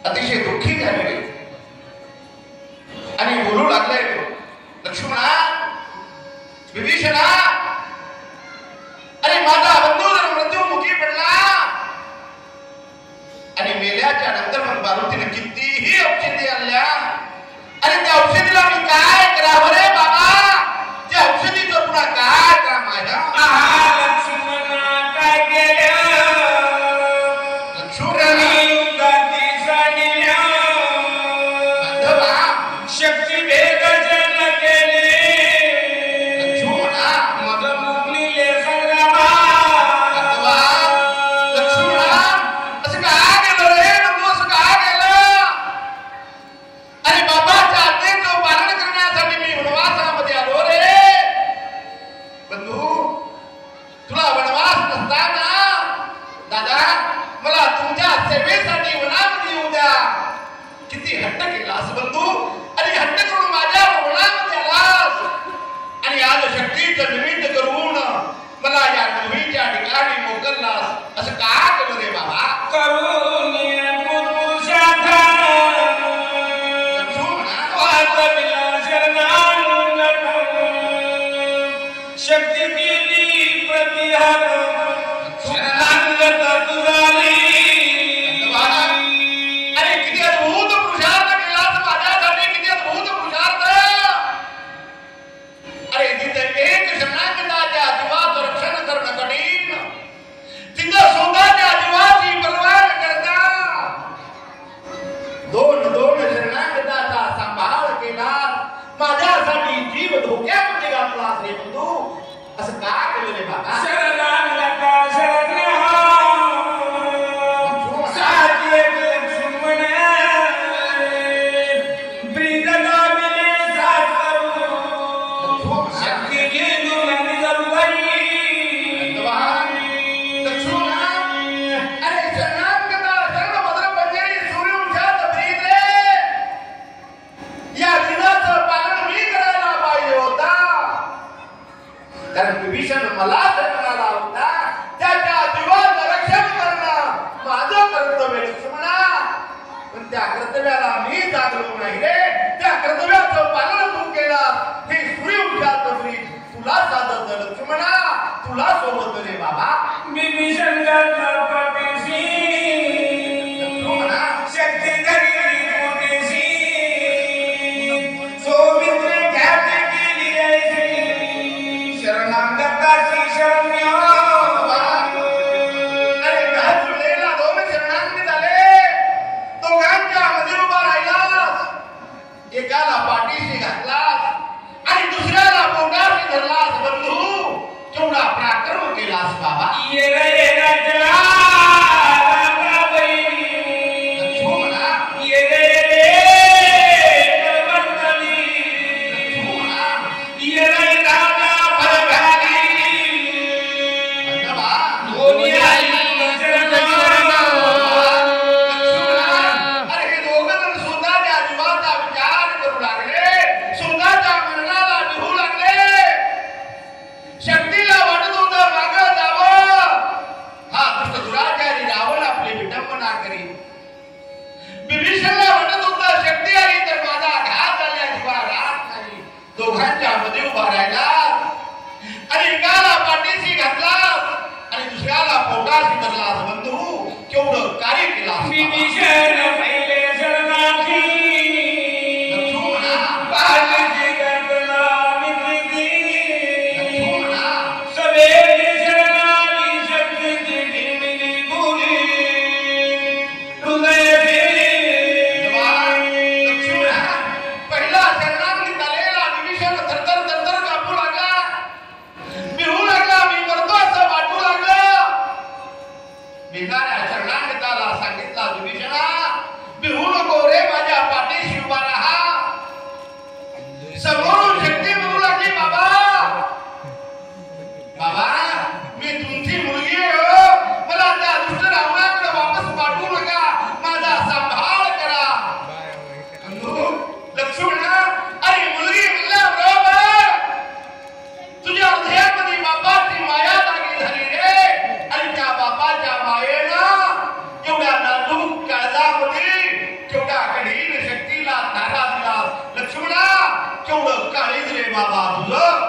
अतिशय दुःखी झालेले आणि बोलू लागले, लक्ष्मणा, विभीषणा, अरे माझा बंधू जर मृत्युमुखी पडला आणि मेल्याच्या नंतर मग मारुतीने कितीही औषधी आणल्या, अरे त्या औषधीला मी काय करावं रे बाबा? त्या औषधीचं पुन्हा काय काम आहे? एवढ्या नाजूक बाबा तुझं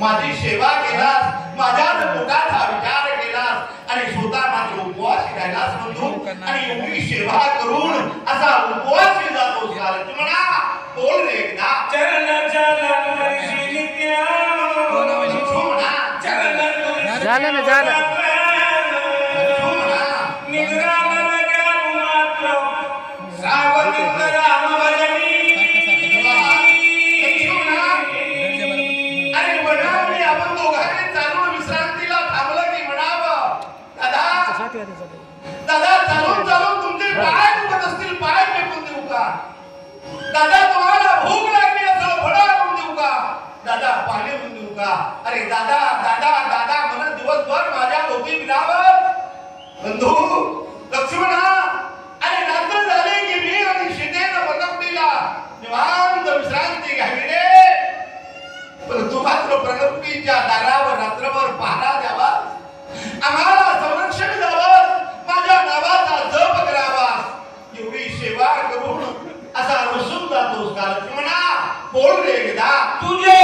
माझी सेवा केलास, माझ्या पोटाचा विचार केलास आणि स्वतः माझे उपवास राहिलास बंधू आणि एवढी सेवा करून असा उपवास जातो म्हणा बोल रे एकदा चरण चरण नित्या झालं ना झालं दादा चालून चालून तुमचे पाय दुखत असतील, पाय फेकून देऊ का? दादा तुम्हाला भूक लागली असेल, फळा आणून देऊ का? दादा पाणी आणून देऊ का? अरे दादा दादा दादा म्हणत दिवसभर माझ्या भोवती फिरावं. बंधू लक्ष्मणा, अरे रात्र झाली की मी आणि सीतेनं प्रतापडीला निवांत विश्रांती घ्यावी रे, पण तू मात्र प्रतापडीच्या दारावर रात्रभर पहारा द्यावा, आम्हाला संरक्षण द्यावं, माझ्या नावाचा जप करावा, एवढी सेवा करून असा रुसून जातोस का लक्ष्मणा? बोल रे एकदा तुझे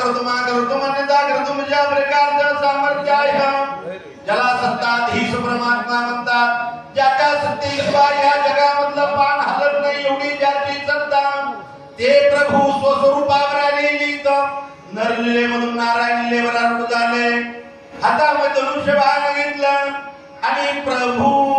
कर्तुमन्यता कर्तुमच्या प्रकारचं सामर्थ्य आहे. ज्याला सत्ताधीश परमात्मा म्हणतात. ज्याच्या सत्तेशिवाय या जगामधलं पान हलत नाही एवढी ज्याची सत्ता, ते प्रभू स्वस्वरूपावर आलेली नरलीलेमधून नारायण लीलेवर आरूढ झाले. हातामध्ये धनुष्यबाण घेतलं आणि प्रभू